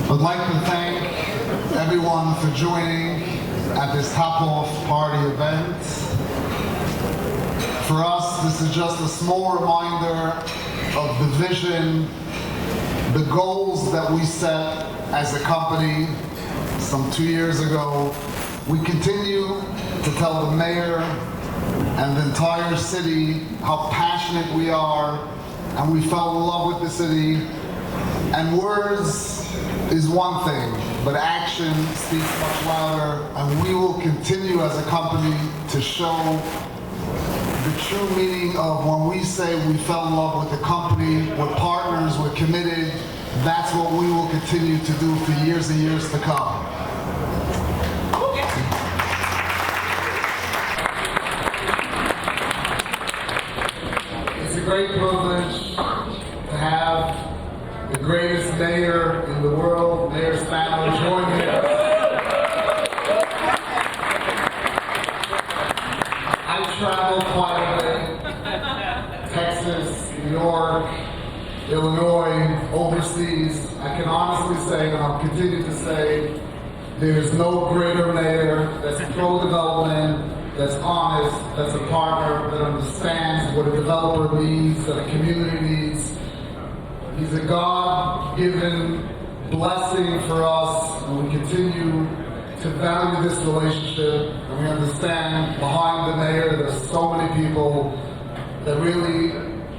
I'd like to thank everyone for joining at this top-off party event. For us, this is just a small reminder of the vision, the goals that we set as a company some 2 years ago. We continue to tell the mayor and the entire city how passionate we are, and we fell in love with the city. And words is one thing, but action speaks much louder, and we will continue as a company to show the true meaning of when we say we fell in love with the company, we're partners, we're committed. That's what we will continue to do for years and years to come. It's a great privilege to have the greatest mayor in the world, Mayor Spano, join me. I've traveled quite a bit. Texas, New York, Illinois, overseas. I can honestly say, and I'll continue to say, there's no greater mayor that's pro-development, that's honest, that's a partner, that understands what a developer needs, that a community needs. He's a God-given blessing for us, and we continue to value this relationship, and we understand behind the mayor there's so many people that really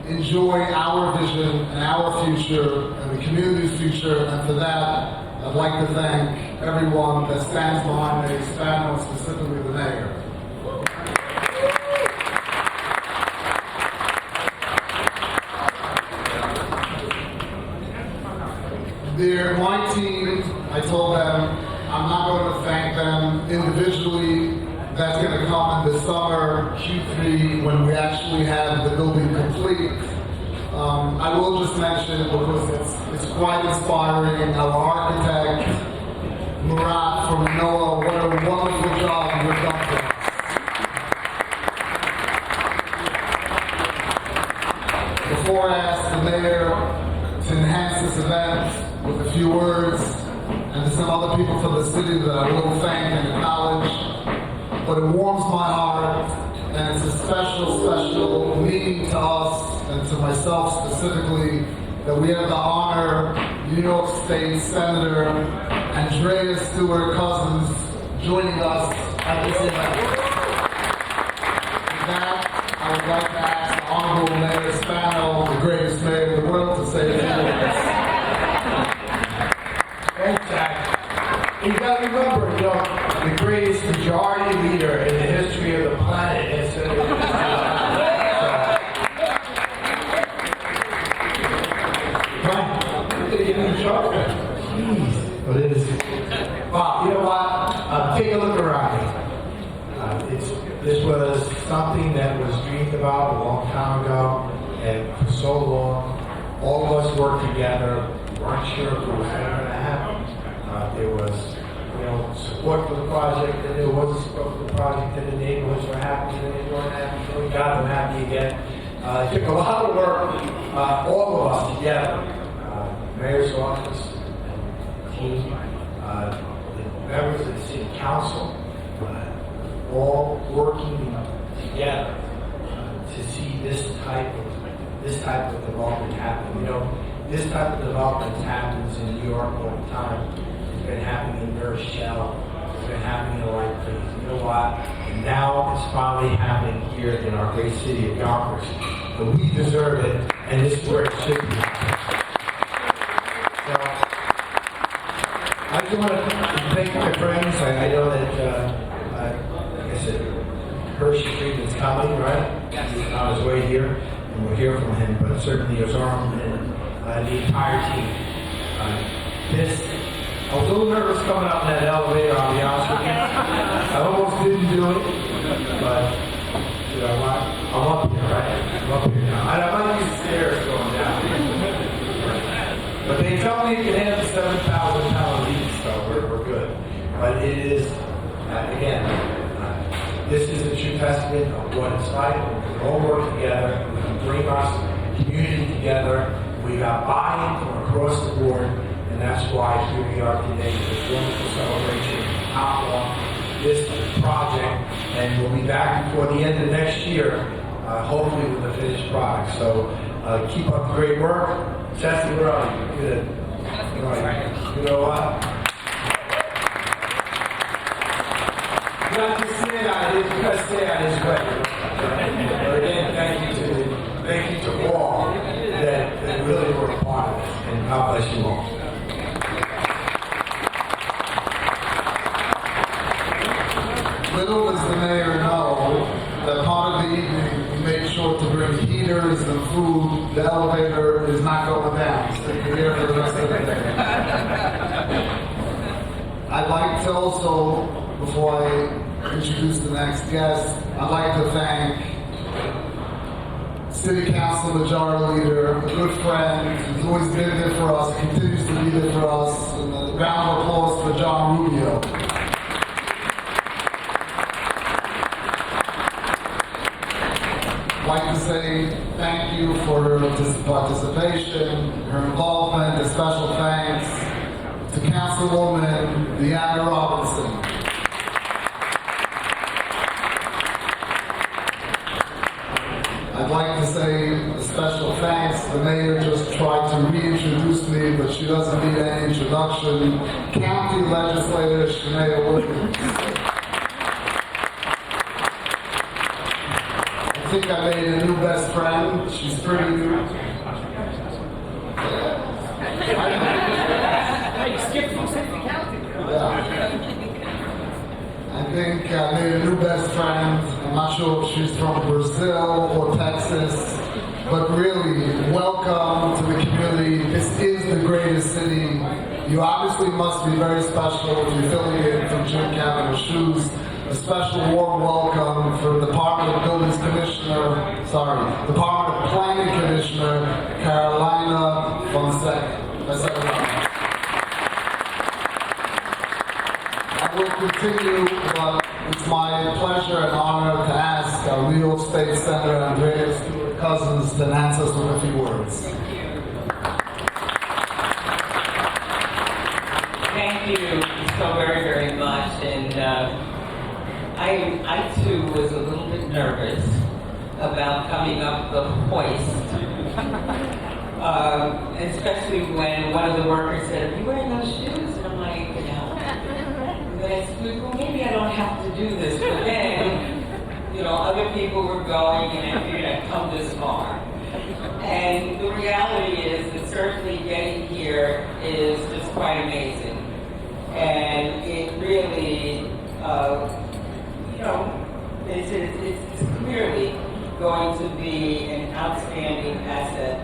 enjoy our vision and our future and the community's future, and for that, I'd like to thank everyone that stands behind Mayor Spano, specifically the mayor. They're my team. I told them I'm not going to thank them individually. That's going to come in the summer, Q3, when we actually have the building complete. I will just mention, because it's quite inspiring, our architect, Murat from Noah, what a wonderful job you've done for us. Before I ask the mayor to enhance this event with a few words, and to some other people from the city that I will thank and acknowledge, but it warms my heart, and it's a special, special meaning to us, and to myself specifically, that we have the honor, New York State Senator Andrea Stewart Cousins joining us at this event. With that, I would like to ask the Honorable Mayor Spano, the greatest mayor in the world, to say a few words. Thanks, Jack. You got to remember, the greatest majority leader in the history of the planet is But it is. Well, you know what? Take a look around me. This was something that was dreamed about a long time ago, and for so long, all of us worked together. We weren't sure if it was ever going to happen. There was, support for the project, and there wasn't support for the project, and the neighborhoods were happy, and they weren't happy, and we got them happy again. It took a lot of work, all of us together, mayor's office, team, the members of the city council, all working together to see this type of development happen. This type of development happens in New York all the time. It's been happening in Rochelle. It's been happening in the right place. You know what? And now it's finally happening here in our great city of Yonkers. And we deserve it, and this is where it should be. I just want to thank my friends. I know that, like I said, Hershey Street is coming, right? He's on his way here, and we'll hear from him, but certainly Azorim and the entire team. I was a little nervous coming up in that elevator, I'll be honest with you. I almost didn't do it, but I'm up here, right? I'm up here now. I might use the stairs going down. But they tell me you can handle 7,000-pound each, so we're good. But it is, again, this is a true testament of what it's like. We can all work together. We can bring our community together. We We got buy-in from across the board, and that's why here we are today with this wonderful celebration of this project, and we'll be back before the end of next year, hopefully with a finished product. So keep up the great work. Chesty, where are you? Good. Right. You know what? You have to stand on his, you got to stay on his way. But again, thank you to all that really were a part of this, and God bless you all. Little does the mayor know that part of the evening we made sure to bring heaters and food. The elevator is not going down. So you're here for the rest of the day. I'd like to also, before I introduce the next guest, I'd like to thank City Council Majority Leader, a good friend, who's always been there for us, continues to be there for us, and a round of applause for John Rubio. I'd like to say thank you for her participation, her involvement, a special thanks to Councilwoman Deanna Robinson. I'd like to say a special thanks. The mayor just tried to reintroduce me, but she doesn't need any introduction. County Legislator Shania Williams. I think I made a new best friend. She's pretty new. You skipped from Safety County. Yeah. I think I made a new best friend. I'm not sure if she's from Brazil or Texas, but really, welcome to the community. This is the greatest city. You obviously must be very special if you're affiliated from Jim Cavanaugh's shoes. A special warm welcome for Department of Buildings Commissioner, Department of Planning Commissioner, Carolina Fonseca. I will continue, but it's my pleasure and honor to ask our New York State Senator Andrea Stewart Cousins to announce us with a few words. Thank you so very, very much. And I too was a little bit nervous about coming up the hoist, especially when one of the workers said, "Are you wearing those shoes?" And I'm like, And then I said, well, maybe I don't have to do this. But then, other people were going, and I figured I'd come this far. And the reality is that certainly getting here is just quite amazing. And it really, it's clearly going to be an outstanding asset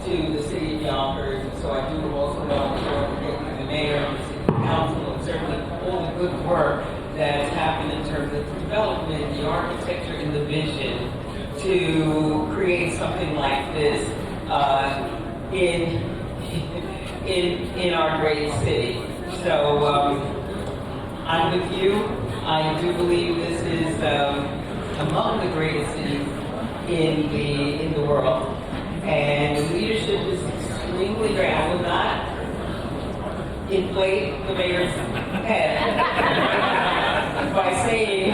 to the city of Yonkers. And so I do also want to thank the mayor and the city council and certainly all the good work that has happened in terms of the development, the architecture, and the vision to create something like this in our great city. So I'm with you. I do believe this is among the greatest cities in the world, and the leadership is extremely great. I will not inflate the mayor's head by saying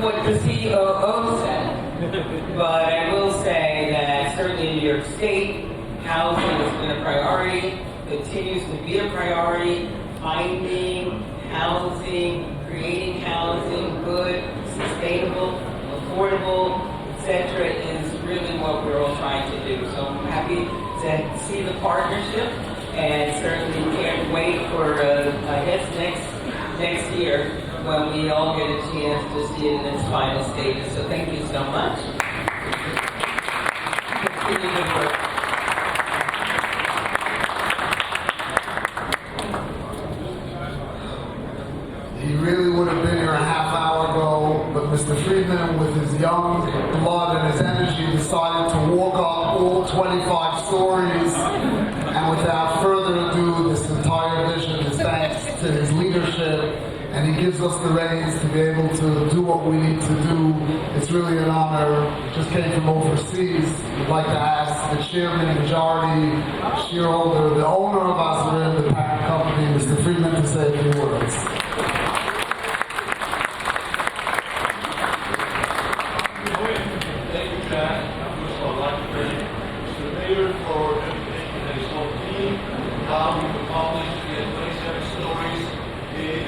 what the COO said, but I will say that certainly in New York State, housing has been a priority, continues to be a priority. Finding housing, creating housing, good, sustainable, affordable, etc., is really what we're all trying to do. So I'm happy to see the partnership, and certainly can't wait for, I guess, next year when we all get a chance to see it in its final stages. So thank you so much. Continue good work. He really would have been here a half hour ago, but Mr. Friedman, with his young blood and his energy, decided to walk up all 25 stories. And without further ado, this entire vision is thanks to his leadership, and he gives us the reins to be able to do what we need to do. It's really an honor. Just came from overseas. We'd like to ask the chairman, majority shareholder, the owner of Azorim, the parent company, Mr. Friedman, to say a few words. Thank you, Jack. First of all, I'd like to thank Mr. Mayor for everything that he's told me, how we've accomplished to get 27 stories in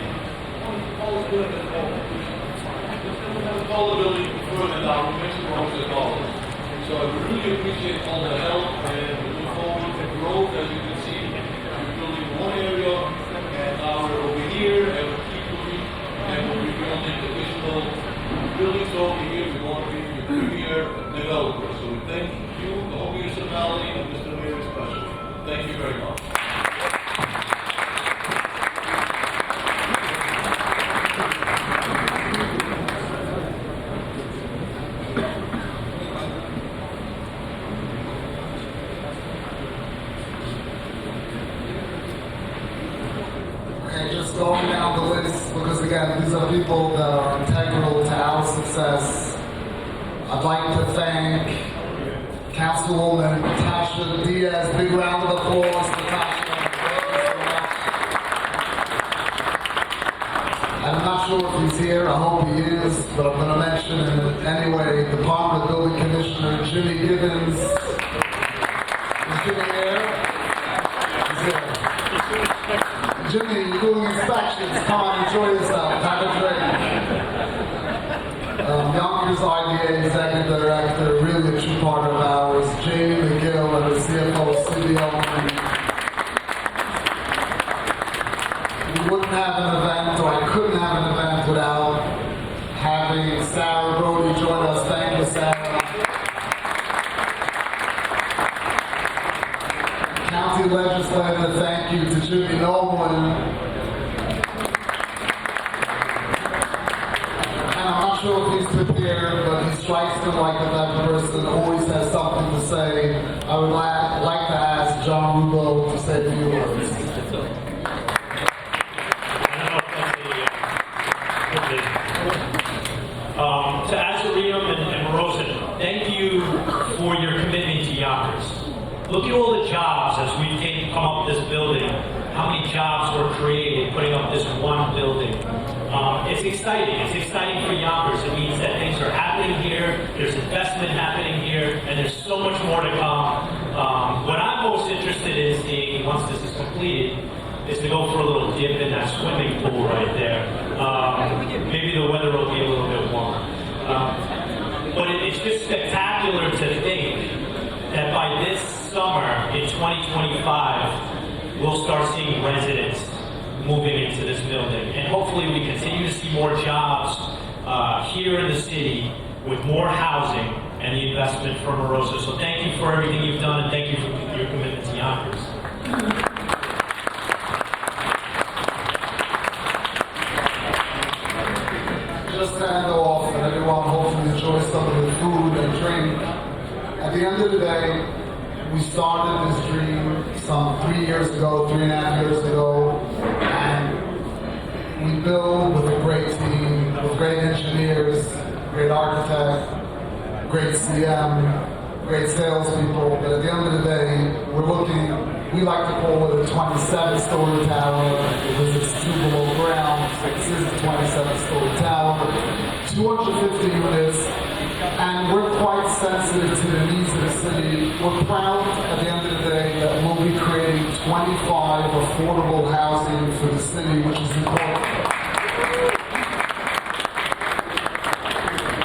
almost good at the moment. We have a taller building further down, we make some progress at all. So I really appreciate all the help and we look forward to growth. As you can see, we're building one area and now we're over here and we'll keep moving and we'll be building additional buildings over here. We want to be the premier developer. So we thank you, the whole municipality, and Mr. Mayor especially. Thank you very much. Okay, just going down the list, because again, these are people that are integral to our success. I'd like to thank Councilwoman Tasha Diaz. Big round of applause for Tasha. I'm not sure if he's here, I hope he is, but I'm going to mention him anyway. Department of Building Commissioner Jimmy Gibbons. Is Jimmy here? He's here. Jimmy, you're doing inspections. Come on, enjoy yourself. Have a drink. Yonkers IDA Executive Director, really a true partner of ours. Jamie McGill and the CFO, Cindy Owen. We wouldn't have an event, or I couldn't have an event without having Sarah Brody join us. Thank you, Sarah. County Legislator, thank you to Jimmy Nolan. And I'm not sure if he's prepared, but he strikes me like a type of person, always has something to say. I would like to ask John Rubo to say a few words. To Azorim and Miroza, thank you for your commitment to Yonkers. Look at all the jobs as we come up with this building, how many jobs were created putting up this one building. It's exciting. It's exciting for Yonkers. It means that things are happening here, there's investment happening here, and there's so much more to come. What I'm most interested in seeing, once this is completed, is to go for a little dip in that swimming pool right there. Maybe the weather will be a little bit warmer. But it's just spectacular to think that by this summer in 2025, we'll start seeing residents moving into this building. And hopefully we continue to see more jobs here in the city with more housing and the investment from Miroza. So thank you for everything you've done and thank you for your commitment to Yonkers. Just to end off, and everyone hopefully enjoys some of the food and drink. At the end of the day, we started this dream some 3 years ago, 3.5 years ago, and we build with a great team, with great engineers, great architect, great CM, great salespeople, but at the end of the day, we like to call it a 27-story tower because it's 2 below ground. This is a 27-story tower, 250 units, and we're quite sensitive to the needs of the city. We're proud at the end of the day that we'll be creating 25 affordable housing for the city, which is important.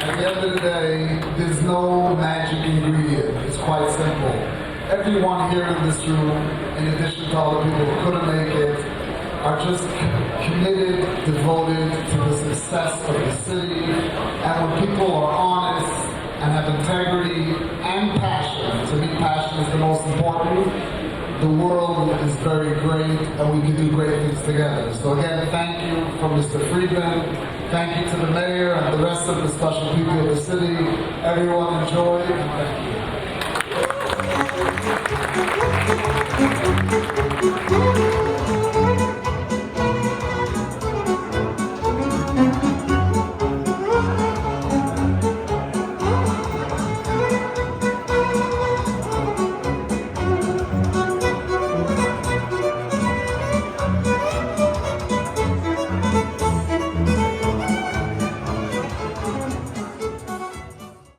At the end of the day, there's no magic ingredient. It's quite simple. Everyone here in this room, in addition to all the people who couldn't make it, are just committed, devoted to the success of the city. And when people are honest and have integrity and passion, to me passion is the most important, the world is very great and we can do great things together. So again, thank you from Mr. Friedman. Thank you to the mayor and the rest of the special people of the city. Everyone enjoy. Thank you.